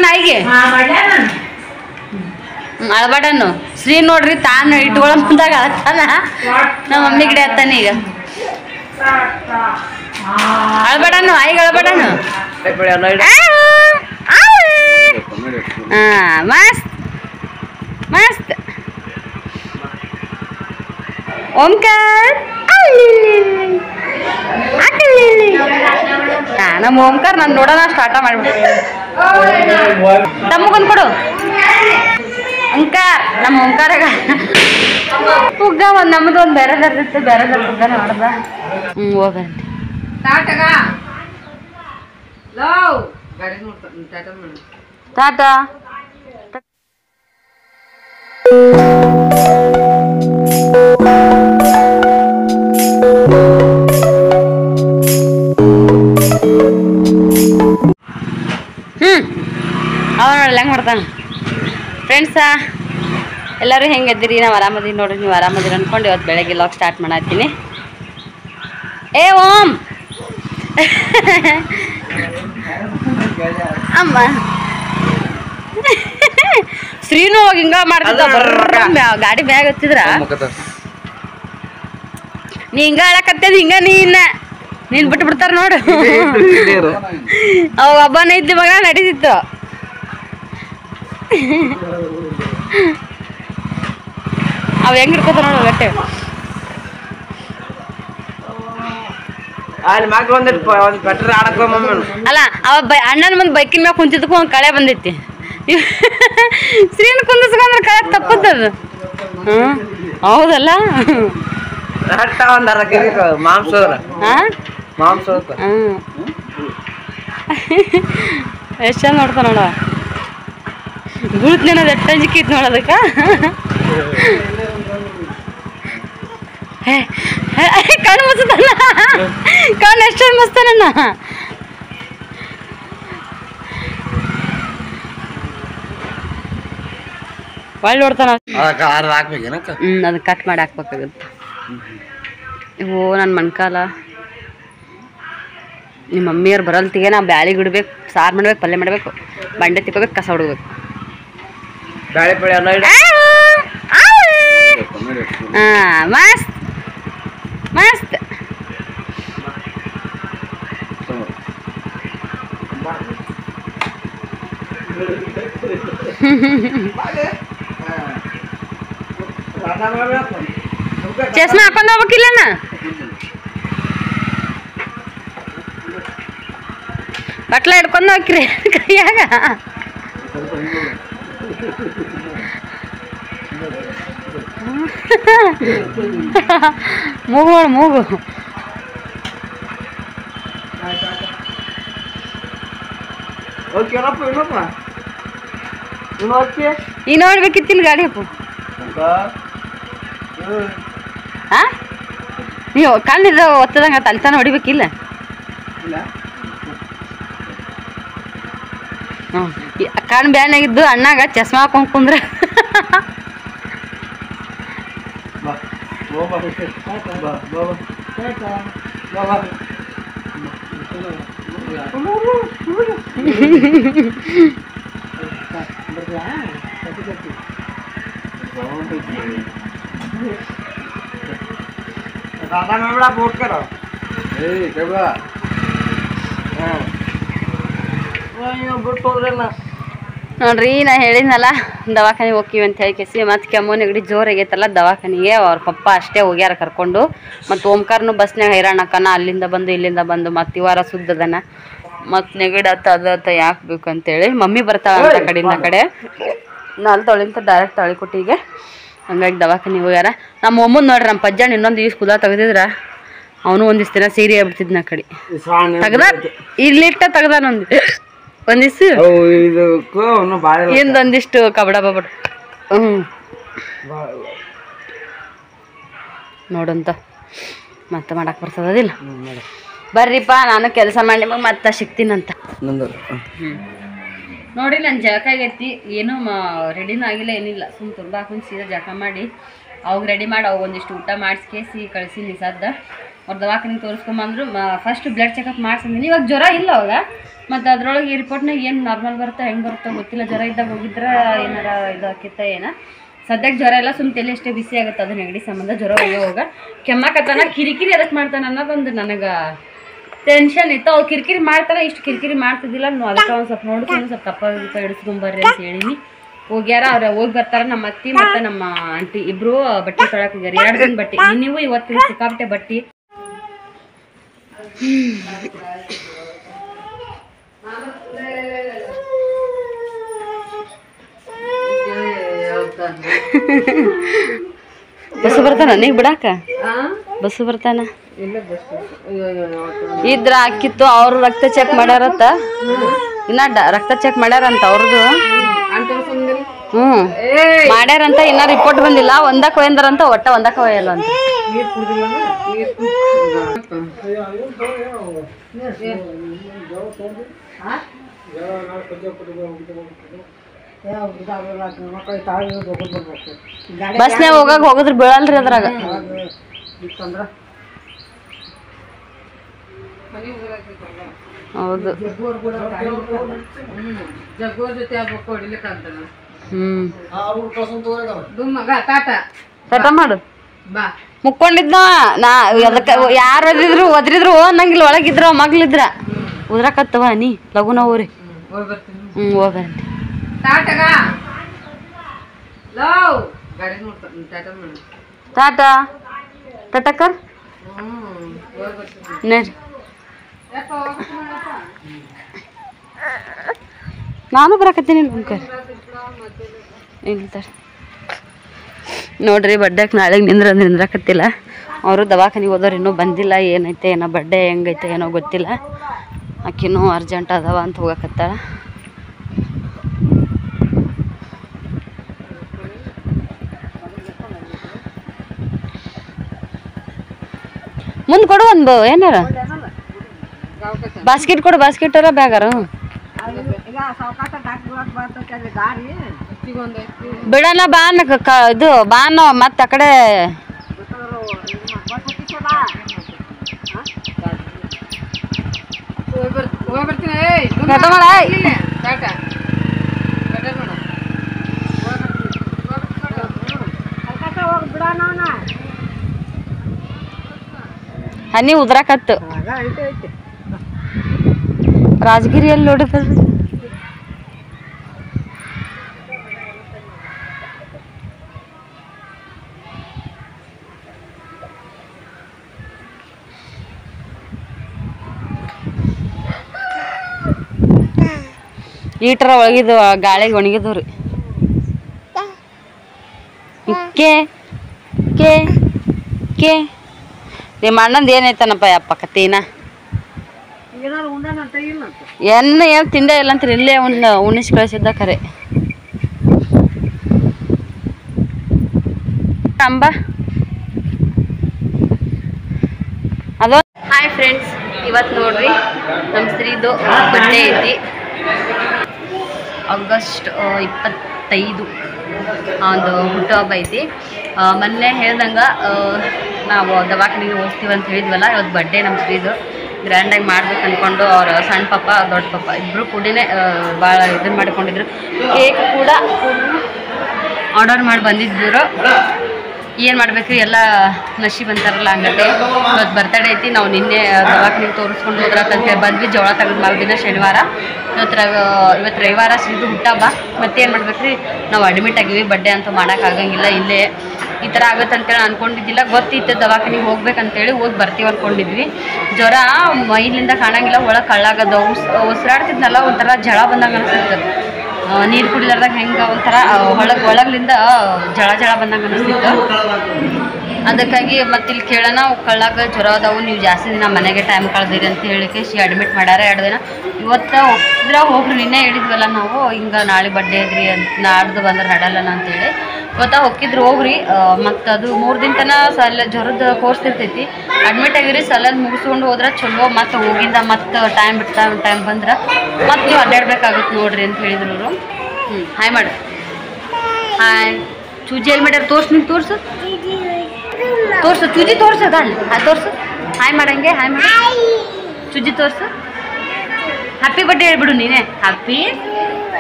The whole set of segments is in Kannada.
ನಾಯಿಗೆ ಅಳಬಾಡನು ಶ್ರೀ ನೋಡ್ರಿ ತಾನು ಇಟ್ಕೊಳ ಮುಂದಾಗ ಅಳತಾನ ನಮ್ಮ ಮಮ್ಮಿ ಗಿಡ ಅತ್ತಾನ ಈಗ ಅಳಬಾಡನು ಆಯಿಗೆ ಅಳಬಾಡನು ಮಸ್ತ್ ಮಸ್ತ್ ಓಂಕಾರ ನಮ್ಮ ಓಂಕಾರ ನಾನು ನೋಡೋಣ ಸ್ಟಾರ್ಟ ಮಾಡ್ಬಿಟ್ಟು ತಮ್ಮಗೊಂದು ಕೊಡು ಓಂಕಾರ ನಮ್ಮ ಓಂಕಾರಾಗ ಹುಗ್ಗ ಒಂದು ನಮ್ಮದು ಒಂದು ಬೇರೆದಿರ್ತಿತ್ತು ಬೇರೆದ್ರ ಹುಗ್ಗ ನೋಡ್ದ ಹೋಗಂತೆ ಟಾಟಾ ಅವ ನೋಡಲ್ಲ ಹೆಂಗೆ ಮಾಡ್ತಾನೆ ಫ್ರೆಂಡ್ಸಾ ಎಲ್ಲರೂ ಹೆಂಗೆ ಇದ್ದೀರಿ ನಾವು ಆರಾಮದೀನಿ ನೋಡ್ರಿ ನೀವು ಆರಾಮದಿರಿ ಅಂದ್ಕೊಂಡು ಇವತ್ತು ಬೆಳಗ್ಗೆ ಲಾಗ್ ಸ್ಟಾರ್ಟ್ ಮಾಡತ್ತೀನಿ ಏ ಓಂ ಅಮ್ಮ ಶ್ರೀನು ಹೋಗಿ ಹಿಂಗ ಮಾಡ್ತಿದ್ದ ಗಾಡಿ ಬ್ಯಾಗ್ ಹತ್ತಿದ್ರ ನೀ ಹಿಂಗ ಹೇಳಕತ್ತದ ಹಿಂಗ ನೀನ್ ಬಿಟ್ಟು ಬಿಡ್ತಾರ ನೋಡು ಅವ ಒಬ್ಬನ ಇದ್ದ ಮಗ ನಡೀತಿತ್ತು ಅವ ಹೆಂಗ್ ಇರ್ಕೋತ ನೋಡು ಗಟ್ಟೆ ಅಲ್ಲ ಅವ ಅಣ್ಣನ ಮುಂದೆ ಬೈಕಿನ ಮ್ಯಾಗ ಕುಂತಿದ್ದಕ್ಕೂ ಒಂದು ಕಳೆ ಬಂದೈತಿ ಶ್ರೀನ ಕುಂದಿಸ್ಕೊಂಡ್ರೆ ಕಳೆ ತಪ್ಪುತ್ತದು ಹೌದಲ್ಲ ಎಷ್ಟು ಚಂದ ನೋಡ್ತಾ ನೋಡ ಗುಳ್ತೇನ ಎಟ್ಟು ಅಂಜಿಕೆ ಇತ್ತು ನೋಡೋದಕ್ಕ ಕಣ್ಣು ಮುಚ್ಚತಾನ ಕಣ್ಣು ಎಷ್ಟು ಚಂದ ಮುಚ್ತಾನಣ್ಣ ಒಳ್ಳೆ ನೋಡ್ತಾನ ಅದನ್ನ ಕಟ್ ಮಾಡಿ ಹಾಕ್ಬೇಕಾಗತ್ತೆ ಓ ನನ್ನ ಮಣ್ಕಾಲ ನಿಮ್ಮ ಮಮ್ಮಿಯವ್ರು ಬರಲ್ತಿಗೆ ನಾ ಬ್ಯಾಳಿ ಬಿಡ್ಬೇಕು ಸಾರು ಮಾಡ್ಬೇಕು ಪಲ್ಯ ಮಾಡ್ಬೇಕು ಬಂಡೆ ತಿಕ್ಕೋಬೇಕು ಕಸ ಹೊಡ್ಬೇಕು ಮಸ್ತ್ ಮಸ್ತ್ ಚಸ್ಮಾ ಹಾಕೊಂಡ್ ಹೋಗ್ಬೇಕಿಲ್ಲಣ್ಣ ಬಟ್ಲ ಹಿಡ್ಕೊಂಡು ಹೋಗ್ರಿ ಕೈಯಾಗ ಮೂಗು ನೋಡು ಮೂಗು ಈ ನೋಡ್ಬೇಕಿತ್ತಿಲ್ಲ ಗಾಡಿ ಅಪ್ಪು ಹಾ ನೀವು ಕಣ್ಣಿದ ಒತ್ತದಂಗ ತಲ್ತಾನ ಹೊಡಿಬೇಕಿಲ್ಲ ಕಣ್ಣು ಬ್ಯಾನಾಗಿದ್ದು ಅಣ್ಣಾಗ ಚಸ್ಮಾ ಹಾಕೊಂಡ್ ಕುಂದ್ರ ನೋಡ್ರಿ ನಾ ಹೇಳಿದ್ನಲ್ಲ ದವಾಖಾನಿಗೆ ಹೋಗ್ತೀವಿ ಅಂತ ಹೇಳಿ ಕೆಸಿ ಮತ್ತು ಕೆಮ್ಮು ನೆಗಡಿ ಜೋರಾಗೈತಲ್ಲ ದವಾಖಾನಿಗೆ ಅವ್ರ ಪಪ್ಪ ಅಷ್ಟೇ ಹೋಗ್ಯಾರ ಕರ್ಕೊಂಡು ಮತ್ತು ಓಂಕಾರನು ಬಸ್ನಾಗ ಹೈರಾಣಕ್ಕನ ಅಲ್ಲಿಂದ ಬಂದು ಇಲ್ಲಿಂದ ಬಂದು ಮತ್ತು ಇವಾರ ಸುದ್ದದನ ಮತ್ತು ನೆಗಡಿ ಅದ ಯಾಕೆ ಬೇಕು ಅಂತೇಳಿ ಮಮ್ಮಿ ಬರ್ತಾಳ ಅಂತ ಕಡೆಯಿಂದ ಕಡೆ ನಾಲ್ ತೊಳಿಂತ ಡೈರೆಕ್ಟ್ ತಾಳಿಕೊಟ್ಟಿಗೆ ಹಂಗಾಗಿ ದವಾಖಾನಿಗೆ ಹೋಗ್ಯಾರ ನಮ್ಮ ಅಮ್ಮನ ನೋಡ್ರಿ ನಮ್ಮ ಪಜ್ಜಾಣ ಇನ್ನೊಂದು ಈಸ್ ಕುದ ತೆಗ್ದಿದ್ರ ಅವನು ಒಂದಿಷ್ಟು ದಿನ ಸೀರೆ ಆಗ್ಬಿಡ್ತಿದ್ನ ಕಡೆ ತೆಗ್ದ ಇಲ್ಲಿಟ್ಟ ತೆಗ್ದಾನೊಂದು ಒಂದಿಷ್ಟು ಇಂದೊಂದಿಷ್ಟು ಕಬಡ ಬಬಡ ನೋಡಂತ ಮತ್ತೆ ಮಾಡಕ್ಕೆ ಬರ್ತದಿಲ್ಲ ಬರ್ರಿಪ್ಪ ನಾನು ಕೆಲಸ ಮಾಡಿ ನಿಮಗೆ ಮತ್ತೆ ಸಿಗ್ತೀನಂತ ನೋಡಿ ನನ್ನ ಜಳಕ ಆಗೈತಿ ಏನೂ ರೆಡಿನೂ ಆಗಿಲ್ಲ ಏನಿಲ್ಲ ಸುಮ್ಮ ತುರ್ಬ ಹಾಕೊಂಡು ಸೀದಾ ಜಳಕ ಮಾಡಿ ಅವಾಗ ರೆಡಿ ಮಾಡಿ ಅವಾಗ ಒಂದಿಷ್ಟು ಊಟ ಮಾಡಿಸ್ಕೇಸಿ ಕಳಿಸಿ ನಿಸದ್ದ ಅವ್ರು ದವಾಖಾನಿಗೆ ತೋರಿಸ್ಕೊಂಬಂದ್ರು. ಫಸ್ಟ್ ಬ್ಲಡ್ ಚೆಕಪ್ ಮಾಡ್ಸಿದ್ದೀನಿ. ಇವಾಗ ಜ್ವರ ಇಲ್ಲ ಅವಾಗ. ಮತ್ತು ಅದ್ರೊಳಗೆ ಈ ರಿಪೋರ್ಟ್ನಾಗ ಏನು ನಾರ್ಮಲ್ ಬರುತ್ತೋ ಹೆಂಗೆ ಬರುತ್ತೋ ಗೊತ್ತಿಲ್ಲ. ಜ್ವರ ಇದ್ದಾಗ ಹೋಗಿದ್ರೆ ಏನಾರ ಇದು ಆಕಿತ್ತ ಏನೋ. ಸದ್ಯಕ್ಕೆ ಜ್ವರ ಎಲ್ಲ ಸುಮ್ಮ ತಲೆ ಅಷ್ಟೇ ಬಿಸಿ ಆಗುತ್ತೆ. ಅದು ನೆಗಡಿ ಸಂಬಂಧ ಜ್ವರ ಹೋಗ ಕೆಮ್ಮಕತ್ತಾನ. ಕಿರಿಕಿರಿ ಅದಕ್ಕೆ ಮಾಡ್ತಾನೆ ಅನ್ನೋದೊಂದು ನನಗೆ ಟೆನ್ಷನ್ ಇತ್ತು. ಅವ್ರು ಕಿರಿಕಿರಿ ಮಾಡ್ತಾರೆ, ಇಷ್ಟು ಕಿರಿಕಿರಿ ಮಾಡ್ತಿದ್ದಿಲ್ಲ. ಅದಕ್ಕೆ ಒಂದು ಸ್ವಲ್ಪ ನೋಡ್ಕೊಂಡು ಸ್ವಲ್ಪ ಕಪ್ಪ ಹಿಡಿಸ್ಕೊಂಬರ್ರಿ ಅಂತ ಹೇಳೀನಿ. ಹೋಗ್ಯಾರ. ಅವ್ರು ಹೋಗಿ ಬರ್ತಾರೆ. ನಮ್ಮ ಅತ್ತಿ ಮತ್ತು ನಮ್ಮ ಆಂಟಿ ಇಬ್ಬರು ಬಟ್ಟೆ ತೊಳಕ್ಕೆ ಹೋಗ್ಯಾರ. 2 ದಿನ ಬಟ್ಟೆ. ನೀವು ಇವತ್ತು ಸಿಕ್ಕಾಪಟ್ಟೆ ಬಟ್ಟೆ. ಬಸ್ಸು ಬರ್ತಾನ ನೀಗ ಬಿಡಾಕ? ಬಸ್ಸು ಬರ್ತಾನ ಇದ್ರ ಹಾಕಿತ್ತು. ಅವ್ರು ರಕ್ತ ಚೆಕ್ ಮಾಡ್ಯಾರತ್ತ. ಇನ್ನ ರಕ್ತ ಚೆಕ್ ಮಾಡ್ಯಾರಂತ ಅವ್ರದ್ದು. ಮಾಡ್ಯಾರಂತ. ಇನ್ನ ರಿಪೋರ್ಟ್ ಬಂದಿಲ್ಲ. ಒಂದಕ್ಕೆ ಒಯ್ಯಂದಾರಂತ. ಒಟ್ಟ ಒಂದಕ್ಕೆ ಒಯ್ಯಲ್ಲ ಅಂತ. ಬಸ್ನ್ಯಾಗ ಹೋಗಿದ್ರೆ ಬೀಳಲ್ರಿ ಅದ್ರಾಗ. ಹೌದು. ಟಾಟಾ ಮಾಡು. ಮುಕ್ಕೊಂಡಿದ್ನ ನಾ. ಅದಕ್ಕೆ ಯಾರು ಒದ್ರಿದ್ರು ಅನ್ನಂಗಿಲ್ಲ. ಒಳಗಿದ್ರ ಮಗ್ಲಿದ್ರ ಉದ್ರಾಕತ್ತವ ನೀ ಲಗುನ ಹೋಗ್ರಿ. ಹೋಗ್ಬರ್ರಿ. ಟಾಟಾ ಟಾಟಕರ್ ನೋಡ್ರಿ. ನಾನು ಬರಾಕತ್ತೀನಿ ನೋಡ್ರಿ. ಬಡ್ಡೆಗೆ ನಾಳೆಗೆ ನಿಂದ್ರಾಕತ್ತಿಲ್ಲ. ಅವರು ದವಾಖಾನಿಗೆ ಹೋದವ್ರು ಇನ್ನೂ ಬಂದಿಲ್ಲ. ಏನೈತೆ ಏನೋ ಬಡ್ಡೆ ಹೆಂಗೈತೆ ಏನೋ ಗೊತ್ತಿಲ್ಲ. ಆಕಿನೂ ಅರ್ಜೆಂಟ್ ಅದಾವ ಅಂತ ಹೋಗಕತ್ತಾಳ. ಮುಂದೆ ಕೊಡು ಒಂದು ಏನಾರ ಬಾಸ್ಕೆಟ್ ಕೊಡು. ಬಾಸ್ಕೆಟರ ಬ್ಯಾಗಾರ ಬಿಡೋಣ. ಬಾನ ಇದು ಬಾನ ಮತ್ತೆ ಆ ಕಡೆ ಹನಿ ಉದ್ರಾಕತ್ತು. ರಾಜಗಿರಿಯಲ್ಲಿ ನೋಡಿದ ಈಟರ ಒಳಗಿದ್ದು ಗಾಳಿಗೆ ಒಣಗಿದವ್ರಿ. ಕೆ ಕೆ ಕೆ ನಿಮ್ಮ ಅಣ್ಣಂದು ಏನೈತನಪ್ಪ ಯಪ್ಪ ಕತ್ತೀನ? ಏನು ತಿಂಡೆ ಇಲ್ಲ ಅಂತೀರಿ. ಇಲ್ಲೇ ಒಂದು ಉಣಿಸಿ ಕಳಿಸಿದ್ದ ಖರೆ. ಅಂಬ ಅದು. ಹಾಯ್ ಫ್ರೆಂಡ್ಸ್, ಇವತ್ತು ನೋಡ್ರಿ ನಮ್ಮ ಸ್ತ್ರೀದು ಬಡ್ಡೆ ಐತಿ. ಆಗಸ್ಟ್ 25 ಒಂದು ಹುಟ್ಟುಹಬ್ಬ ಐತಿ. ಮೊನ್ನೆ ಹೇಳ್ದಂಗೆ ನಾವು ದವಾಖಾನಿಗೆ ಹೋಗ್ತೀವಿ ಅಂತ ಹೇಳಿದ್ವಲ್ಲ. ಇವತ್ತು ಬಡ್ಡೆ ನಮ್ಮ ಸ್ತ್ರೀದು. ಗ್ರ್ಯಾಂಡಾಗಿ ಮಾಡ್ಬೇಕು ಅಂದ್ಕೊಂಡು ಅವ್ರು ಸಣ್ಣ ಪಾಪ ದೊಡ್ಡ ಪಾಪ ಇಬ್ಬರು ಕೂಡಿನೇ ಭಾಳ ಇದನ್ನು ಮಾಡ್ಕೊಂಡಿದ್ರು. ಕೇಕ್ ಕೂಡ ಆರ್ಡರ್ ಮಾಡಿ ಬಂದಿದ್ದರು. ಏನು ಮಾಡಬೇಕು ಎಲ್ಲ ನಶೀಬ್ ಅಂತಾರಲ್ಲ ಹಂಗತೆ. ಇವತ್ತು ಬರ್ತಡೇ ಐತಿ. ನಾವು ನಿನ್ನೆ ದವಾಖಾನಿಗೆ ತೋರಿಸ್ಕೊಂಡು ಹೋದ್ರಂತೆ ಬಂದ್ವಿ. ಜವಳ ತೆಗೆದು ಮರುದಿನ ಶನಿವಾರ. ಇವತ್ತು ರವಿವಾರ ಸಿದ್ದು ಹುಟ್ಟಬ್ಬ. ಮತ್ತೇನು ಮಾಡ್ಬೇಕ್ರಿ, ನಾವು ಅಡ್ಮಿಟ್ ಆಗಿವಿ. ಬಡ್ಡೆ ಅಂತೂ ಮಾಡೋಕ್ಕಾಗಂಗಿಲ್ಲ. ಇಲ್ಲೇ ಈ ಥರ ಆಗುತ್ತೆ ಅಂತೇಳಿ ಅಂದ್ಕೊಂಡಿದ್ದಿಲ್ಲ. ಗೊತ್ತಿತ್ತು ದವಾಖಾನಿಗೆ ಹೋಗ್ಬೇಕಂತೇಳಿ ಹೋಗಿ ಬರ್ತೀವಿ ಅಂದ್ಕೊಂಡಿದ್ವಿ. ಜ್ವರ ಮೈಲಿಂದ ಕಾಣಂಗಿಲ್ಲ. ಒಳಗೆ ಕಳ್ಳಾಗದ ಉಸಿರಾಡ್ತಿದ್ನಲ್ಲ ಒಂಥರ ಜಳ ಬಂದಂಗೆ ಅನಿಸ್ತಿತ್ತು. ನೀರು ಕುಡಿಲಾರ್ದಾಗ ಹೆಂಗೆ ಒಂಥರ ಒಳಗ್ಲಿಂದ ಜಳ ಬಂದಂಗೆ ಅನಿಸ್ತಿತ್ತು. ಅದಕ್ಕಾಗಿ ಮತ್ತೆ ಇಲ್ಲಿ ಕೇಳೋಣ ಕಳ್ಳಾಗ ಜ್ವರ ಅದಾವು, ನೀವು ಜಾಸ್ತಿ ದಿನ ಮನೆಗೆ ಟೈಮ್ ಕಳೆದಿರಿ ಅಂತ ಹೇಳಿಕೆ ಅಡ್ಮಿಟ್ ಮಾಡ್ಯಾರ 2 ದಿನ. ಇವತ್ತು ಹೋಗಿದ್ರೆ ಹೋಗ್ರಿ. ನಿನ್ನೆ ಹೇಳಿದ್ವಲ್ಲ ನಾವು ಹಿಂಗೆ ನಾಳೆ ಬಡ್ಡೆ ಇದ್ರಿ ಅಂತ, ನಾಡ್ದು ಬಂದ್ರೆ ನಡಲ್ಲ ಅಂತೇಳಿ. ಇವತ್ತು ಹೋಗಿದ್ರು ಹೋಗ್ರಿ. ಮತ್ತು ಅದು 3 ದಿನ ತನಕ ಜ್ವರದ ಕೋರ್ಸ್ ಇರ್ತೈತಿ. ಅಡ್ಮಿಟ್ ಆಗಿರಿ. ಸಲದ ಮುಗಿಸ್ಕೊಂಡು ಹೋದ್ರೆ ಚಲೋ. ಮತ್ತು ಹೋಗಿಂದ ಮತ್ತು ಟೈಮ್ ಬಂದ್ರೆ ಮತ್ತು ನೀವು ಅಡ್ಡಾಡ್ಬೇಕಾಗುತ್ತೆ ನೋಡ್ರಿ ಅಂತ ಹೇಳಿದ್ರು ಅವರು. ಹಾಯ್ ಮಾಡು. ಹಾಯ್. ಚೂಜಿ ಎಲ್ಲಿ ಮಾಡ್ಯಾರ ತೋರ್ಸು. ನೀನು ತೋರ್ಸು ಚೂಜಿ ತೋರ್ಸದ ಅಲ್ಲಿ. ತೋರ್ಸು ಹಾಯ್ ಮಾಡಂಗೆ ಹಾಯ್ ಮಾಡ ಚುಜ್ಜಿ ತೋರ್ಸು ಹ್ಯಾಪಿ ಬರ್ಡೇ ಹೇಳ್ಬಿಡು ನೀನೆ happy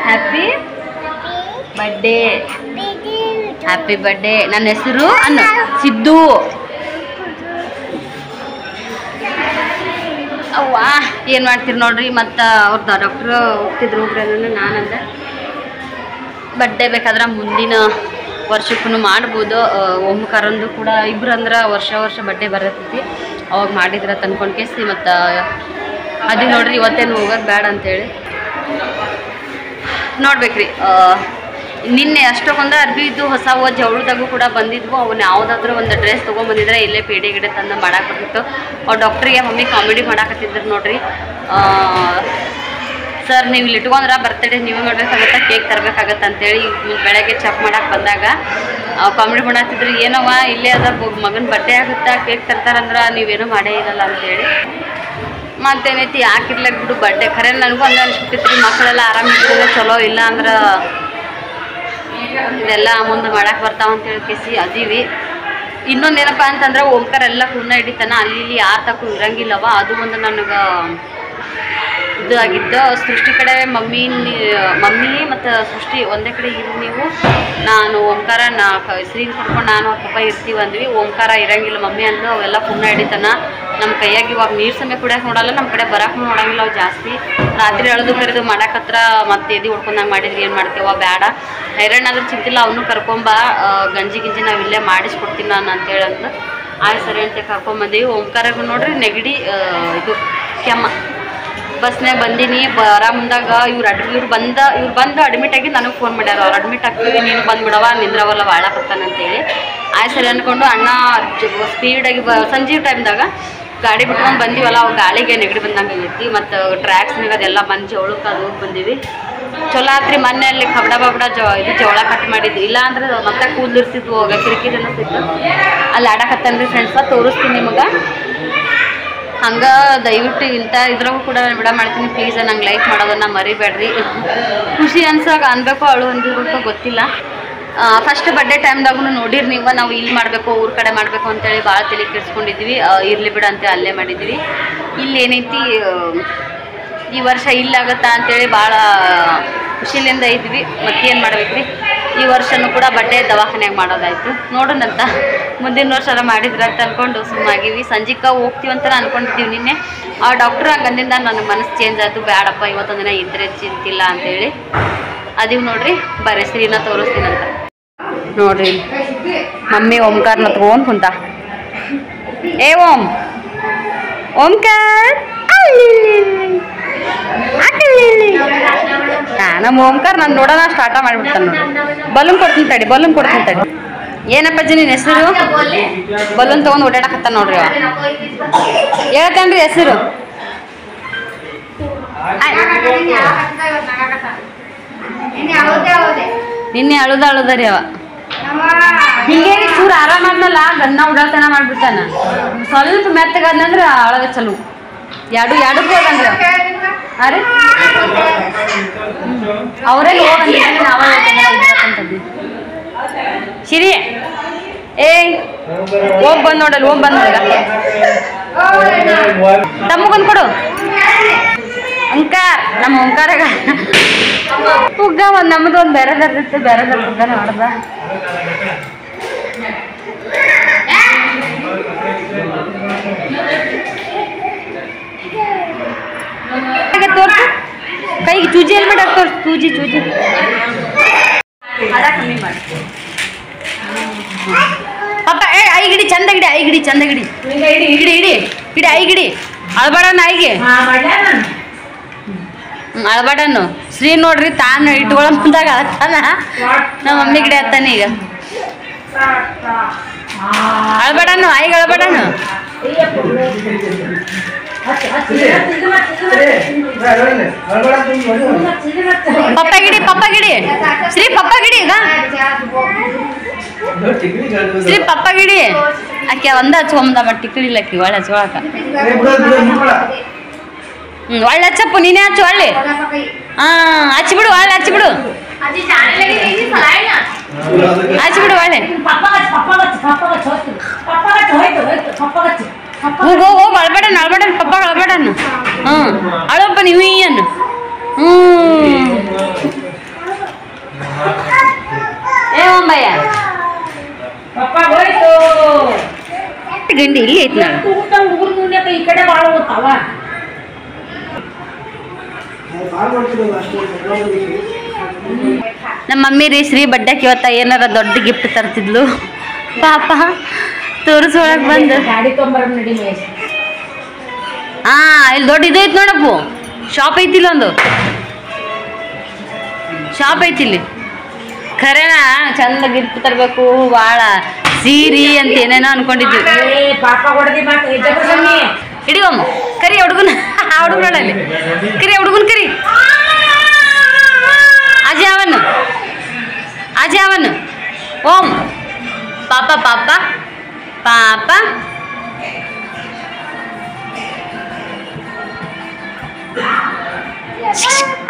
happy birthday happy birthday ನನ್ನ ಹೆಸರು ಅನ್ನ ಸಿದ್ದು ಅವ್ವಾ ಏನು ಮಾಡ್ತೀರಿ ನೋಡ್ರಿ ಮತ್ತು ಅವ್ರದ್ದು ಡಾಕ್ಟ್ರು ಹೋಗ್ತಿದ್ರು ಹೋಗ್ರಿ ನಾನಂದೆ ಬರ್ಡೇ ಬೇಕಾದ್ರೆ ಮುಂದಿನ ವರ್ಷಕ್ಕೂ ಮಾಡ್ಬೋದು ಓಂಕಾರಂದು ಕೂಡ ಇಬ್ರು ಅಂದ್ರೆ ವರ್ಷ ಬರ್ಡೇ ಬರತೈತಿ ಅವಾಗ ಮಾಡಿದ್ರೆ ತಂದ್ಕೊಂಡು ಕೇಸಿ ಮತ್ತು ಅದು ನೋಡ್ರಿ ಇವತ್ತೇನು ಹೋಗೋದು ಬೇಡ ಅಂತೇಳಿ ನೋಡ್ಬೇಕ್ರಿ ನಿನ್ನೆ ಅಷ್ಟೊಂದು ಅರ್ಬಿ ಇದ್ದು ಹೊಸ ಜವಳದಾಗೂ ಕೂಡ ಬಂದಿದ್ವು ಅವನ್ನ ಯಾವುದಾದ್ರೂ ಒಂದು ಡ್ರೆಸ್ ತೊಗೊಂಬಂದಿದ್ರೆ ಇಲ್ಲೇ ಪೇಡೆ ಗಿಡ ತಂದು ಮಾಡಕ್ಕೆ ಬರ್ತಿತ್ತು ಅವ್ರು ಡಾಕ್ಟ್ರಿಗೆ ಮಮ್ಮಿ ಕಾಮಿಡಿ ಮಾಡಾಕತ್ತಿದ್ರು ನೋಡ್ರಿ ಸರ್ ನೀವು ಇಲ್ಲಿ ಇಟ್ಕೊಂಡ್ರೆ ಬರ್ತಡೇ ನೀವೇ ಮಾಡ್ಬೇಕಾಗತ್ತೆ ಕೇಕ್ ತರಬೇಕಾಗತ್ತೆ ಅಂತೇಳಿ ಬೆಳಗ್ಗೆ ಚೆಕ್ ಮಾಡಕ್ಕೆ ಬಂದಾಗ ಕಾಮಿಡಿ ಮಾಡತ್ತಿದ್ರು ಏನವ ಇಲ್ಲೇ ಅದ ಮಗನ ಬರ್ಡೇ ಆಗುತ್ತಾ ಕೇಕ್ ತರ್ತಾರಂದ್ರೆ ನೀವೇನೂ ಮಾಡೇ ಇರಲ್ಲ ಅಂತೇಳಿ ಮತ್ತೇನೈತಿ ಯಾಕಿರ್ಲಕ್ ಬಿಡು ಬರ್ಡೇ ಖರೆ ನನಗೂ ಅಂದ್ರೆ ಅನ್ಸ್ಬಿಟ್ಟಿತ್ರಿ ಮಕ್ಕಳೆಲ್ಲ ಆರಾಮಿರ್ತದೆ ಚಲೋ ಇಲ್ಲ ಅಂದ್ರೆ ಇದೆಲ್ಲ ಮುಂದೆ ಮಾಡಕ್ಕೆ ಬರ್ತಾವ ಅಂತೇಳಿ ಕೇಸಿ ಅದೀವಿ ಇನ್ನೊಂದೇನಪ್ಪ ಅಂತಂದ್ರೆ ಓಂಕಾರ ಎಲ್ಲ ಕುಣ್ಣ ಹಿಡಿತಾನ ಅಲ್ಲಿ ಇಲ್ಲಿ ಯಾರ ತಕ್ಕೂ ಇರಂಗಿಲ್ಲವ ಅದು ಒಂದು ನನಗೆ ಇದು ಆಗಿದ್ದು ಸೃಷ್ಟಿ ಕಡೆ ಮಮ್ಮಿ ಮತ್ತು ಸೃಷ್ಟಿ ಒಂದೇ ಕಡೆ ಇರಿ ನೀವು ನಾನು ಓಂಕಾರ ಶ್ರೀನ್ ಕರ್ಕೊಂಡು ನಾನು ಅವ್ರ ಪಪ್ಪ ಇರ್ತೀವಿ ಅಂದ್ವಿ ಓಂಕಾರ ಇರಂಗಿಲ್ಲ ಮಮ್ಮಿ ಅಂದು ಅವೆಲ್ಲ ಪುಣ್ಯ ಹಿಡಿತಾನ ನಮ್ಮ ಕೈಯಾಗಿ ಇವಾಗ ನೀರು ಸಮಯ ಕುಡಿಯೋಕೆ ನೋಡಲ್ಲ ನಮ್ಮ ಕಡೆ ಬರೋಕ್ಕೂ ನೋಡಂಗಿಲ್ಲ ಅವು ಜಾಸ್ತಿ ರಾತ್ರಿ ಎಳೆದು ಕರೆದು ಮಾಡಕ್ಕತ್ರ ಮತ್ತೆ ಎದೆ ಹೊಡ್ಕೊಂಡಂಗೆ ಮಾಡಿದ್ರಿ ಏನು ಮಾಡ್ತೀವ ಬೇಡ ಹೈರಾಣಾದ್ರೂ ಚಿಂತಿಲ್ಲ ಅವನು ಕರ್ಕೊಂಬ ಗಂಜಿ ಗಿಂಜಿ ನಾವು ಇಲ್ಲೇ ಮಾಡಿಸ್ಕೊಡ್ತೀನಿ ನಾನು ಅಂತೇಳಿ ಅಂದು ಆಯ್ತು ಸರಿ ಅಂತ ಕರ್ಕೊಂಬಂದೀವಿ ಓಂಕಾರಾಗ ನೋಡ್ರಿ ನೆಗಡಿ ಇದು ಕೆಮ್ಮ ಬಸ್ನಾಗ ಬಂದೀನಿ ಬರ ಮುಂದಾಗ ಇವ್ರು ಬಂದು ಅಡ್ಮಿಟ್ ಆಗಿ ನನಗೆ ಫೋನ್ ಮಾಡ್ಯಾರ ಅವ್ರು ಅಡ್ಮಿಟ್ ಆಗ್ತೀವಿ ನೀನು ಬಂದುಬಿಡವ ನಿಂದ್ರವಲ್ಲ ಬಾಳಕತ್ತಾನಂತೇಳಿ ಆಯ್ತು ಸರಿ ಅಂದ್ಕೊಂಡು ಅಣ್ಣ ಸ್ಪೀಡಾಗಿ ಸಂಜೆ ಟೈಮ್ದಾಗ ಗಾಡಿ ಬಿಟ್ಕೊಂಡು ಬಂದೀವಲ್ಲ ಅವು ಗಾಳಿಗೆ ನೆಗಡಿ ಬಂದಂಗೆ ಆಗೈತಿ ಮತ್ತು ಟ್ರ್ಯಾಕ್ಸ್ನಾಗ ಅದೆಲ್ಲ ಮಂಜು ಜವಳಕ್ಕೆ ಅದು ಹೋಗಿ ಬಂದೀವಿ ಚಲೋ ಆತ್ರಿ ಮೊನ್ನೆ ಅಲ್ಲಿ ಕಬಡ ಇದು ಜವಳ ಕಟ್ ಮಾಡಿದ್ವಿ ಇಲ್ಲ ಅಂದ್ರೆ ಮತ್ತೆ ಕೂದಲಿರ್ತಿದ್ವು ಹೋಗ ಕಿರಿಕಿರಿ ಅನ್ನಿಸ್ತಿತ್ತು ಅಲ್ಲಿ ಆಡಕತ್ತನ್ರಿ ಫ್ರೆಂಡ್ಸ ತೋರಿಸ್ತೀನಿ ನಿಮಗೆ ಹಂಗೆ ದಯವಿಟ್ಟು ಇಂಥ ಇದ್ರಾಗೂ ಕೂಡ ನಾನು ಬಿಡ ಮಾಡ್ತೀನಿ ಪ್ಲೀಸ್ ನಂಗೆ ಲೈಕ್ ಮಾಡೋದನ್ನು ಮರಿಬೇಡ್ರಿ ಖುಷಿ ಅನ್ಸಾಗ ಅನ್ಬೇಕು ಅಳು ಅಂದಿರ್ಬೇಕು ಗೊತ್ತಿಲ್ಲ ಫಸ್ಟ್ ಬರ್ಡೇ ಟೈಮ್ದಾಗೂ ನೋಡಿರಿ ನೀವು ನಾವು ಇಲ್ಲಿ ಮಾಡಬೇಕು ಊರ ಕಡೆ ಮಾಡಬೇಕು ಅಂತೇಳಿ ಭಾಳ ತಲೆ ಕೆಡಿಸ್ಕೊಂಡಿದ್ವಿ ಇರಲಿ ಬಿಡ ಅಂತ ಅಲ್ಲೇ ಮಾಡಿದ್ವಿ ಇಲ್ಲಿ ಏನೈತಿ ಈ ವರ್ಷ ಇಲ್ಲಾಗತ್ತಾ ಅಂತೇಳಿ ಭಾಳ ಖುಷಿಲಿಂದ ಇದ್ವಿ ಮತ್ತೇನು ಮಾಡ್ಬೇಕ್ರಿ ಈ ವರ್ಷನೂ ಕೂಡ ಬರ್ಡೇ ದವಾಖಾನೆಯಾಗ ಮಾಡೋದಾಯಿತು ನೋಡೋಣಂತ ಮುಂದಿನ ವರ್ಷ ಎಲ್ಲ ಮಾಡಿದ್ರೆ ಅಂತ ಅಂದ್ಕೊಂಡು ಸುಮ್ಮಾಗಿವಿ ಸಂಜಿಕ ಹೋಗ್ತೀವಂತ ಅಂದ್ಕೊಂಡಿದ್ದೀವಿ ನಿನ್ನೆ ಆ ಡಾಕ್ಟ್ರ್ ಹಂಗಂದಿಂದ ನನಗೆ ಮನಸ್ಸು ಚೇಂಜ್ ಆಯಿತು ಬೇಡಪ್ಪ ಇವತ್ತೊಂದು ದಿನ ಇದ್ರೆ ಚಿಂತಿಲ್ಲ ಅಂತೇಳಿ ಅದೀವಿ ನೋಡ್ರಿ ಬರೀ ಶ್ರೀನ ತೋರಿಸ್ತೀನಂತ ನೋಡ್ರಿ ಮಮ್ಮಿ ಓಂಕಾರ್ನ ತಗೊಂಡು ಕುಂತ ಏ ಓಂಕಾರ್ ನಮ್ಮ ಓಂಕಾರ ನಾನು ನೋಡೋಣ ಸ್ಟಾರ್ಟ ಮಾಡಿಬಿಡ್ತಾನೆ ನೋಡಿ ಬಲೂನ್ ಕೊಡ್ತೀನಿ ತಡಿ ಏನಪ್ಪಾಜಿ ನಿನ್ನ ಹೆಸರು ಬಲೂನ್ ತೊಗೊಂಡು ಓಡಾಡಕತ್ತಾನ ನೋಡ್ರಿ ಹೇಳ್ತೇನ್ರಿ ಹೆಸರು ನಿನ್ನೆ ಅಳುದರಿ ಅವ ಹಿಂಗೆ ಚೂರು ಆರಾಮಾದ್ನಲ್ಲ ಗನ್ನ ಉಡಾಳ್ತನ ಮಾಡ್ಬಿಡ್ತಾನ ಸ್ವಲ್ಪ ಮೆತ್ತಗಾದ್ನಂದ್ರೆ ಅಳಗ ಚಲೋ ಎರಡಕ್ಕೂ ಹೋಗಂದ್ರೆ ಅರೆ ಅವರಲ್ಲಿ ಹೋಗಂದ್ರೆ ನಾವೇ ಅಂತಂದ್ವಿ ಶಿರಿ ಹೋಗಿ ಬಂದು ನೋಡಗ ತಮ್ಮಗೊಂದು ಕೊಡು ಓಂಕಾರ ನಮ್ಮ ಓಂಕಾರಾಗ ಹುಗ್ಗ ಒಂದು ನಮ್ಮದು ಒಂದು ಬೇರೆದಿರ್ತಿತ್ತು ಬೇರೆದ್ರ ಹುಗ್ಗ ನೋಡ್ದ ತೋರ್ಸು ಕೈಗೆ ಚೂಜಿ ಎಲ್ಲಿ ಮಾಡಿ ತೋರ್ಸು ಚೂಜಿ ಅದ ಕಮ್ಮಿ ಮಾಡಿ ಪಾಪ ಐಗಿಡಿ ಚಂದ ಗಿಡಿ ಐಗಿಡಿ ಅಳ್ಬೇಡಣ್ಣ ಐಗೆ ಅಳ್ಬೇಡನು ಶ್ರೀ ನೋಡ್ರಿ ತಾನು ಇಟ್ಕೊಳ್ಳೋ ಮುಂದಾಗ ಅಳ್ತಾನ ನಮ್ಮ ಮಮ್ಮಿ ಗಿಡ ಹತ್ತಾನ ಈಗ ಅಳ್ಬೇಡನು ಐಗೆ ಅಳ್ಬೇಡನು ಪಪ್ಪ ಗಿಡಿ ಶ್ರೀ ಪಪ್ಪ ಗಿಡಿ ಈಗ ಶ್ರೀ ಪಪ್ಪ ಗಿಡಿ ಆಕೆ ಒಂದ ಹಚ್ಕೊಂಬ ಬಟ್ ಟಿಕ್ಳಿಲ್ಲಕ್ಕಿ ಒಳ್ಳೆ ಹಚ್ಕೊಳಕ ಒಳ್ಳೆ ಹಚ್ಚಪ್ಪು ನೀನೇ ಹಚ್ಚು ಒಳ್ಳೆ ಹಚ್ಚಿಬಿಡು ಒಳ್ಳೆ ಹಚ್ಚಿಬಿಡು ಒಳ್ಳೆ ಹೋಗಿ ಹೋಗಿ ಅಳ್ಬೇಡಣ ಅಳ್ಬೇಡಣ ಪಪ್ಪ ಅಳ್ಬೇಡಣ. ಅಳಪ್ಪ ನೀವು ಏನು ಏಂಬಯ್ಯ ಗಂಡಿ ಇಲ್ಲಿ ಐತಿ ಈ ಕಡೆ ಭಾಳ ಹೋಗ್ತಾವ. ನಮ್ಮ ಮಮ್ಮಿ ರೀ ಶ್ರೀ ಬಡ್ಡಕ್ಕೆ ಇವತ್ತ ಏನಾರ ದೊಡ್ಡ ಗಿಫ್ಟ್ ತರ್ತಿದ್ಲು ಪಾಪ ತೋರಿಸೊಳಗೆ ಬಂದು ಗಾಡಿ ತೊಂಬರ್ ನಡಿ. ಇಲ್ಲಿ ದೊಡ್ಡ ಇದು ಐತಿ ನೋಡಪ್ಪು ಶಾಪ್ ಐತಿಲ್ಲ ಒಂದು ಶಾಪ್ ಐತಿಲ್ಲಿ ಖರೇನಾ ಚಂದ ಗಿಫ್ಟ್ ತರಬೇಕು ಭಾಳ ಸೀರಿ ಅಂತ ಏನೇನೋ ಅನ್ಕೊಂಡಿದ್ವಿ. ಪಾಪ ಹೊಡೆದಿ ಹಿಡಿಯಮ್ಮ ಕರಿ ಹುಡುಗನ ಹುಡುಗನಲ್ಲಿ ಕರಿ ಹುಡುಗನ ಕರಿ ಅಜಯವನು ಅಜಯವನು ಓಂ ಪಾಪ ಪಾಪ ಪಾಪ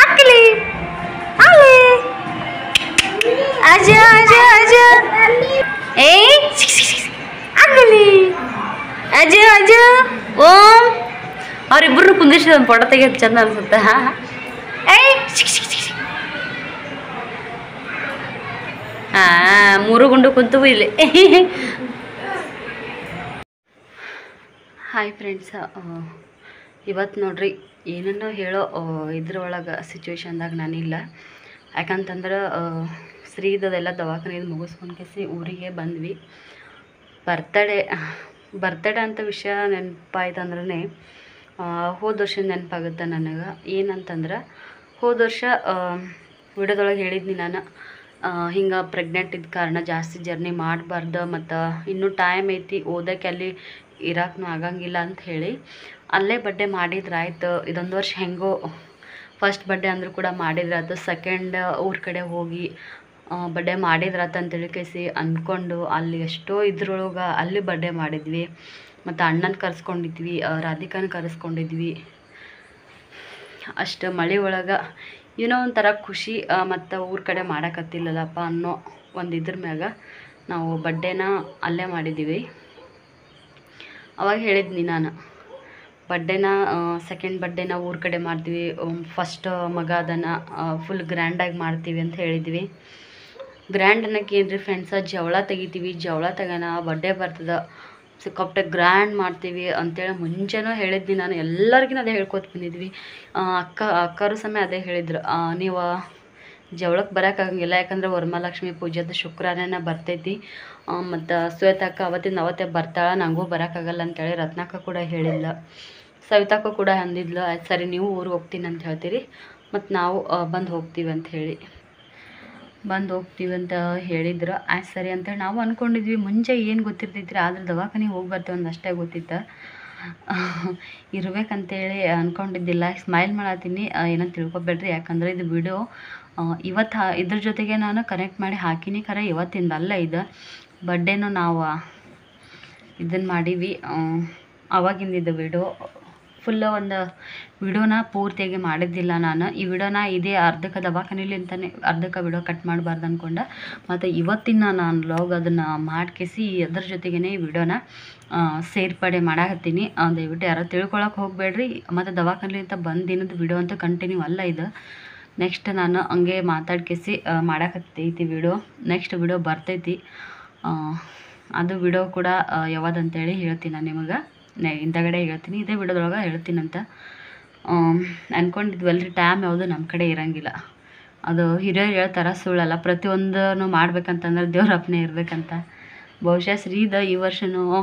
ಅಕ್ಕಲಿ ಅಲೆ ಅಜ ಅಜ ಅಜ ಏ ಅಕ್ಕಲಿ ಅಜ ಅಜ ಓಂ ಅವರಿಬ್ಬರು ಕುಂದಿಸಿದ ಒಂದು ಫೋಟೋ ತೆಗಿಯೋದು ಚಂದ ಅನ್ಸುತ್ತೆ. ಮೂರು ಗುಂಡು ಕುಂತು ಇಲ್ಲಿ. ಹಾಯ್ ಫ್ರೆಂಡ್ಸ್, ಇವತ್ತು ನೋಡ್ರಿ ಏನನ್ನೋ ಹೇಳೋ ಇದ್ರೊಳಗೆ ಸಿಚುವೇಶನ್ದಾಗ ನಾನಿಲ್ಲ. ಯಾಕಂತಂದ್ರೆ ಶ್ರೀದೆಲ್ಲ ದವಾಖಾನೆ ಮುಗಿಸ್ಕೊಂಡು ಕೇಸಿ ಊರಿಗೆ ಬಂದ್ವಿ. ಬರ್ತಡೇ ಅಂತ ವಿಷಯ ನೆನಪಾಯ್ತು ಅಂದ್ರೆ ಹೋದ ವರ್ಷ ನೆನಪಾಗುತ್ತೆ ನನಗೆ. ಏನಂತಂದ್ರೆ ಹೋದ ವರ್ಷ ವಿಡಿಯೋದೊಳಗೆ ಹೇಳಿದ್ನಿ ನಾನು ಹಿಂಗೆ ಪ್ರೆಗ್ನೆಂಟ್ ಇದ್ದ ಕಾರಣ ಜಾಸ್ತಿ ಜರ್ನಿ ಮಾಡಬಾರ್ದು ಮತ್ತು ಇನ್ನೂ ಟೈಮ್ ಐತಿ ಓದೋಕ್ಕೆ ಅಲ್ಲಿ ಇರೋಕ್ಕೂ ಆಗಂಗಿಲ್ಲ ಅಂತ ಹೇಳಿ ಅಲ್ಲೇ ಬಡ್ಡೆ ಮಾಡಿದ್ರಾಯ್ತು. ಇದೊಂದು ವರ್ಷ ಹೆಂಗೋ ಫಸ್ಟ್ ಬಡ್ಡೆ ಅಂದರೂ ಕೂಡ ಮಾಡಿದ್ರಾಯ್ತು. ಸೆಕೆಂಡ್ ಊರ ಕಡೆ ಹೋಗಿ ಬಡ್ಡೆ ಮಾಡಿದ್ರಾಯ್ತು ಅಂತೇಳಿ ಕೇಸಿ ಅಂದ್ಕೊಂಡು ಅಲ್ಲಿ ಎಷ್ಟೋ ಇದ್ರೊಳಗೆ ಅಲ್ಲಿ ಬಡ್ಡೆ ಮಾಡಿದ್ವಿ. ಮತ್ತು ಅಣ್ಣನ ಕರೆಸ್ಕೊಂಡಿದ್ವಿ, ರಾಧಿಕಾನ ಕರೆಸ್ಕೊಂಡಿದ್ವಿ. ಅಷ್ಟು ಮಳೆ ಒಳಗೆ ಏನೋ ಒಂಥರ ಖುಷಿ ಮತ್ತು ಊರ ಕಡೆ ಮಾಡೋಕತ್ತಿಲ್ಲಲ್ಲಪ್ಪ ಅನ್ನೋ ಒಂದು ಇದ್ರ ಮ್ಯಾಗ ನಾವು ಬಡ್ಡೇನ ಅಲ್ಲೇ ಮಾಡಿದ್ದೀವಿ. ಅವಾಗ ಹೇಳಿದ್ನಿ ನಾನು ಬಡ್ಡೇನ ಸೆಕೆಂಡ್ ಬಡ್ಡೇನ ಊರ ಕಡೆ ಮಾಡ್ತೀವಿ, ಫಸ್ಟ್ ಮಗ ಅದನ್ನು ಫುಲ್ ಗ್ರ್ಯಾಂಡಾಗಿ ಮಾಡ್ತೀವಿ ಅಂತ ಹೇಳಿದ್ವಿ. ಗ್ರ್ಯಾಂಡ್ ಅನ್ನೋಕೆ ಏನು ರೀ ಫ್ರೆಂಡ್ಸ, ಜವಳ ತೆಗಿತೀವಿ, ಜವಳ ತೆಗೋಣ, ಬಡ್ಡೆ ಬರ್ತದೆ, ಸಿಕ್ಕಾಪಟ್ಟೆ ಗ್ರ್ಯಾಂಡ್ ಮಾಡ್ತೀವಿ ಅಂತೇಳಿ ಮುಂಚೆನೂ ಹೇಳಿದ್ವಿ. ನಾನು ಎಲ್ಲರಿಗೂ ಅದೇ ಹೇಳ್ಕೊತ ಬಂದಿದ್ವಿ. ಅಕ್ಕರು ಸಮಯ ಅದೇ ಹೇಳಿದ್ರು, ನೀವು ಜವಳಕ್ಕೆ ಬರೋಕ್ಕಾಗಂಗಿಲ್ಲ ಯಾಕಂದ್ರೆ ವರಮಹಾಲಕ್ಷ್ಮಿ ಪೂಜೆದು ಶುಕ್ರವಾರನೇ ಬರ್ತೈತಿ, ಮತ್ತು ಶ್ವೇತಕ್ಕ ಅವತ್ತೇ ಬರ್ತಾಳೆ, ನನಗೂ ಬರೋಕ್ಕಾಗಲ್ಲ ಅಂತೇಳಿ ರತ್ನಕ್ಕ ಕೂಡ ಹೇಳಿಲ್ಲ, ಸವಿತಾಕ್ಕ ಕೂಡ ಅಂದಿದ್ಲು. ಆಯ್ತು ಸರಿ ನೀವು ಊರಿಗೆ ಹೋಗ್ತೀನಿ ಅಂತ ಹೇಳ್ತೀರಿ ಮತ್ತು ನಾವು ಬಂದು ಹೋಗ್ತೀವಿ ಅಂತ ಹೇಳಿದ್ರು. ಆಯ್ತು ಸರಿ ಅಂತೇಳಿ ನಾವು ಅಂದ್ಕೊಂಡಿದ್ವಿ. ಮುಂಚೆ ಏನು ಗೊತ್ತಿರ್ತೈತ್ರಿ, ಆದ್ರೆ ದವಾಖಾನೆಗೆ ಹೋಗಿ ಬರ್ತೀವಿ ಒಂದು ಅಷ್ಟೇ ಗೊತ್ತಿತ್ತು, ಇರ್ಬೇಕಂತೇಳಿ ಅಂದ್ಕೊಂಡಿದ್ದಿಲ್ಲ. ಸ್ಮೈಲ್ ಮಾಡತ್ತೀನಿ, ಏನಂತ ತಿಳ್ಕೊಬೇಡ್ರಿ. ಯಾಕಂದರೆ ಇದು ವಿಡಿಯೋ ಇವತ್ತು ಇದ್ರ ಜೊತೆಗೆ ನಾನು ಕನೆಕ್ಟ್ ಮಾಡಿ ಹಾಕಿನಿ. ಖರೆ ಇವತ್ತಿಂದಲ್ಲ, ಇದು ಬಡ್ಡೇನೂ ನಾವು ಇದನ್ನು ಮಾಡೀವಿ. ಅವಾಗಿಂದಿದ್ದು ವಿಡಿಯೋ ಫುಲ್ಲು ಒಂದು ವಿಡಿಯೋನ ಪೂರ್ತಿಯಾಗಿ ಮಾಡಿದ್ದಿಲ್ಲ ನಾನು. ಈ ವಿಡಿಯೋನ ಇದೇ ಅರ್ಧಕ್ಕೆ ದವಾಖಾನೆಯಲ್ಲಿ ಅಂತಲೇ ಅರ್ಧಕ್ಕೆ ವಿಡಿಯೋ ಕಟ್ ಮಾಡಬಾರ್ದು ಅಂದ್ಕೊಂಡೆ. ಮತ್ತು ಇವತ್ತಿನ ನಾನು ವ್ಲಾಗ್ ಅದನ್ನು ಮಾಡ್ಕೇಸಿ ಅದ್ರ ಜೊತೆಗೇ ಈ ವಿಡಿಯೋನ ಸೇರ್ಪಡೆ ಮಾಡಾಕತ್ತೀನಿ. ದಯವಿಟ್ಟು ಯಾರೋ ತಿಳ್ಕೊಳಕ್ಕೆ ಹೋಗಬೇಡ್ರಿ. ಮತ್ತು ದವಾಖಾನೆ ಅಂತ ಬಂದು ದಿನದ ವಿಡಿಯೋ ಅಂತೂ ಕಂಟಿನ್ಯೂ ಅಲ್ಲ ಇದು. ನೆಕ್ಸ್ಟ್ ನಾನು ಹಂಗೆ ಮಾತಾಡ್ಕೇಸಿ ಮಾಡಾಕತ್ತೈತಿ ವಿಡಿಯೋ. ನೆಕ್ಸ್ಟ್ ವಿಡಿಯೋ ಬರ್ತೈತಿ, ಅದು ವಿಡಿಯೋ ಕೂಡ ಯಾವ್ದಂತೇಳಿ ಹೇಳ್ತೀನಿ ನಾನು ನಿಮಗೆ ಇಂಥಗಡೆ ಹೇಳ್ತೀನಿ, ಇದೇ ವಿಡಿಯೋದೊಳಗೆ ಹೇಳ್ತೀನಂತ ಅಂದ್ಕೊಂಡಿದ್ವಲ್ರಿ. ಟೈಮ್ ಯಾವುದು ನಮ್ಮ ಕಡೆ ಇರೋಂಗಿಲ್ಲ, ಅದು ಹಿರಿಯರು ಹೇಳ್ತಾರೆ, ಸುಳ್ಳಲ್ಲ. ಪ್ರತಿಯೊಂದೂ ಮಾಡ್ಬೇಕಂತಂದ್ರೆ ದೇವ್ರ ಅಪ್ಪನೇ ಇರಬೇಕಂತ. ಬಹುಶಃ ಶ್ರೀದ ಈ ವರ್ಷವೂ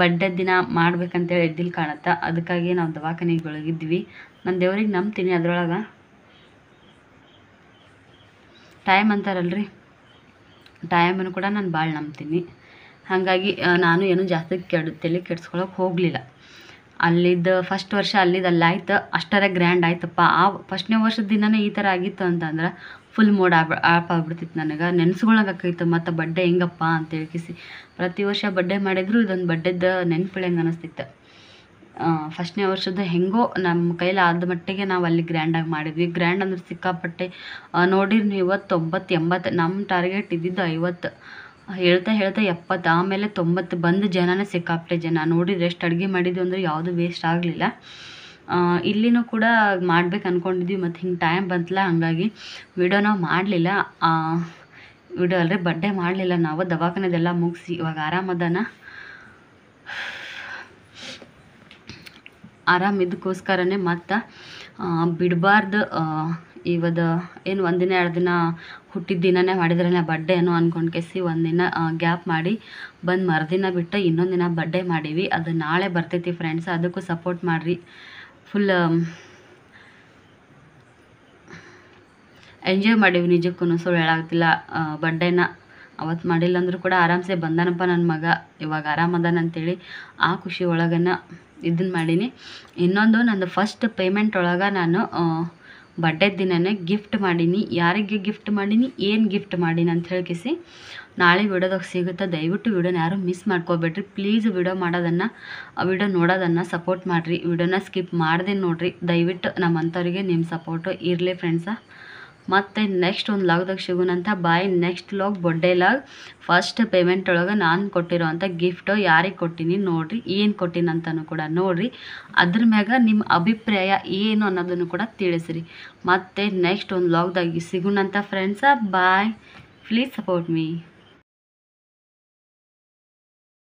ಬಡ್ಡೆ ದಿನ ಮಾಡ್ಬೇಕಂತೇಳಿ ಇದ್ದಿಲ್ಲ ಕಾಣುತ್ತೆ. ಅದಕ್ಕಾಗಿ ನಾವು ದವಾಖಾನೆಗೆ ಒಳಗಿದ್ವಿ. ನಾನು ದೇವ್ರಿಗೆ ನಂಬ್ತೀನಿ, ಅದ್ರೊಳಗೆ ಟೈಮ್ ಅಂತಾರಲ್ರಿ, ಟೈಮನ್ನು ಕೂಡ ನಾನು ಭಾಳ ನಂಬ್ತೀನಿ. ಹಾಗಾಗಿ ನಾನು ಏನು ಜಾಸ್ತಿ ತಲೆ ಕೆಡ್ಸ್ಕೊಳಕ್ಕೆ ಹೋಗಲಿಲ್ಲ. ಅಲ್ಲಿದ್ದು ಫಸ್ಟ್ ವರ್ಷ ಅಲ್ಲಾಯ್ತು, ಅಷ್ಟರ ಗ್ರ್ಯಾಂಡ್ ಆಯ್ತಪ್ಪ. ಆ ಫಸ್ಟ್ನೇ ವರ್ಷದ ದಿನನೇ ಈ ಥರ ಆಗಿತ್ತು ಅಂತಂದ್ರೆ ಫುಲ್ ಮೂಡ್ ಆಗ್ಬಿಡ್ತಿತ್ತು ನನಗೆ. ನೆನ್ಸ್ಕೊಳಕ್ಕಾಯ್ತು ಮತ್ತು ಬಡ್ಡೆ ಹೆಂಗಪ್ಪ ಅಂತ ಹೇಳ್ಕಿಸಿ. ಪ್ರತಿ ವರ್ಷ ಬಡ್ಡೆ ಮಾಡಿದ್ರು ಇದೊಂದು ಬಡ್ಡೆದ ನೆನ್ಪಿಳಂಗೆ ಅನ್ನಿಸ್ತಿತ್ತು. ಫಸ್ಟ್ನೇ ವರ್ಷದ ಹೆಂಗೋ ನಮ್ಮ ಕೈಲಿ ಆದ ಮಟ್ಟಿಗೆ ನಾವು ಅಲ್ಲಿ ಗ್ರ್ಯಾಂಡಾಗಿ ಮಾಡಿದ್ವಿ. ಗ್ರ್ಯಾಂಡ್ ಅಂದ್ರೆ ಸಿಕ್ಕಾಪಟ್ಟೆ ನೋಡಿರಿ ನೀವು 90-80, ನಮ್ಮ ಟಾರ್ಗೆಟ್ ಇದ್ದಿದ್ದು 50. ಹೇಳ್ತಾ ಹೇಳ್ತಾ 70 ಆಮೇಲೆ 90 ಬಂದು ಜನನೇ ಸಿಕ್ಕಾಪಟ್ಟೆ ಜನ ನೋಡಿದ್ರೆ ಎಷ್ಟು ಅಡುಗೆ ಮಾಡಿದ್ವಿ ಅಂದರೆ ಯಾವುದು ವೇಸ್ಟ್ ಆಗಲಿಲ್ಲ. ಇಲ್ಲಿನೂ ಕೂಡ ಮಾಡ್ಬೇಕು ಅಂದ್ಕೊಂಡಿದ್ವಿ, ಮತ್ತು ಹಿಂಗೆ ಟೈಮ್ ಬಂತಲ್ಲ ಹಾಗಾಗಿ ವಿಡಿಯೋ ನಾವು ಮಾಡಲಿಲ್ಲ. ವಿಡಿಯೋ ಅಲ್ಲದೆ ಬರ್ಡೇ ಮಾಡಲಿಲ್ಲ ನಾವು. ದವಾಖಾನೆದೆಲ್ಲ ಮುಗಿಸಿ ಇವಾಗ ಆರಾಮದಾನ. ಆರಾಮಿದ್ದಕ್ಕೋಸ್ಕರನೇ ಮತ್ತು ಬಿಡಬಾರ್ದು. ಇವತ್ತು ಏನು ಒಂದಿನ 2 ದಿನ ಹುಟ್ಟಿದ ದಿನನೇ ಮಾಡಿದ್ರೆ ಬರ್ಡೇ ಏನೋ ಅಂದ್ಕೊಂಡು ಕೇಸಿ ಒಂದಿನ ಗ್ಯಾಪ್ ಮಾಡಿ ಬಂದು ಮರುದಿನ ಬಿಟ್ಟು ಇನ್ನೊಂದು ದಿನ ಬರ್ಡೇ ಮಾಡೀವಿ. ಅದು ನಾಳೆ ಬರ್ತೈತಿ ಫ್ರೆಂಡ್ಸ್, ಅದಕ್ಕೂ ಸಪೋರ್ಟ್ ಮಾಡಿರಿ. ಫುಲ್ ಎಂಜಾಯ್ ಮಾಡೀವಿ ನಿಜಕ್ಕೂ, ಸುಳ್ಳು ಹೇಳಾಗ್ತಿಲ್ಲ. ಬರ್ಡೇನ ಅವತ್ತು ಮಾಡಿಲ್ಲ ಅಂದರೂ ಕೂಡ ಆರಾಮ್ಸೆ ಬಂದಾನಪ್ಪ ನನ್ನ ಮಗ, ಇವಾಗ ಆರಾಮದಾನ ಅಂತೇಳಿ ಆ ಖುಷಿ ಒಳಗನ ಇದನ್ನು ಮಾಡೀನಿ. ಇನ್ನೊಂದು ನಂದು ಫಸ್ಟ್ ಪೇಮೆಂಟ್ ಒಳಗೆ ನಾನು ಬರ್ಡೇ ದಿನನೇ ಗಿಫ್ಟ್ ಮಾಡೀನಿ. ಯಾರಿಗೆ ಗಿಫ್ಟ್ ಮಾಡೀನಿ, ಏನು ಗಿಫ್ಟ್ ಮಾಡೀನಿ ಅಂತ ಹೇಳಿಕಿಸಿ ನಾಳೆ ವಿಡಿಯೋದಾಗ ಸಿಗುತ್ತೆ. ದಯವಿಟ್ಟು ವಿಡಿಯೋನ ಯಾರು ಮಿಸ್ ಮಾಡ್ಕೋಬೇಡ್ರಿ ಪ್ಲೀಸ್. ವಿಡಿಯೋ ಮಾಡೋದನ್ನು ವಿಡಿಯೋ ನೋಡೋದನ್ನು ಸಪೋರ್ಟ್ ಮಾಡಿರಿ, ವಿಡಿಯೋನ ಸ್ಕಿಪ್ ಮಾಡ್ದೆ ನೋಡಿರಿ ದಯವಿಟ್ಟು. ನಮ್ಮಂಥವ್ರಿಗೆ ನಿಮ್ಮ ಸಪೋರ್ಟು ಇರಲಿ ಫ್ರೆಂಡ್ಸ. ಮತ್ತು ನೆಕ್ಸ್ಟ್ ಒಂದು ಲಾಗ್ದಾಗ ಸಿಗೋಣಂತ. Bye. Next log birthday log first payment ಒಳಗೆ ನಾನು ಕೊಟ್ಟಿರೋ ಅಂಥ ಗಿಫ್ಟು ಯಾರಿಗೆ ಕೊಟ್ಟಿನಿ ನೋಡಿರಿ, ಏನು ಕೊಟ್ಟಿನಿ ಅಂತಲೂ ಕೂಡ ನೋಡಿರಿ. ಅದ್ರ ಮ್ಯಾಗ ನಿಮ್ಮ ಅಭಿಪ್ರಾಯ ಏನು ಅನ್ನೋದನ್ನು ಕೂಡ ತಿಳಿಸ್ರಿ. ಮತ್ತು ನೆಕ್ಸ್ಟ್ ಒಂದು ಲಾಗ್ದಾಗ ಸಿಗೋಣಂತ friends. Bye. Please support me.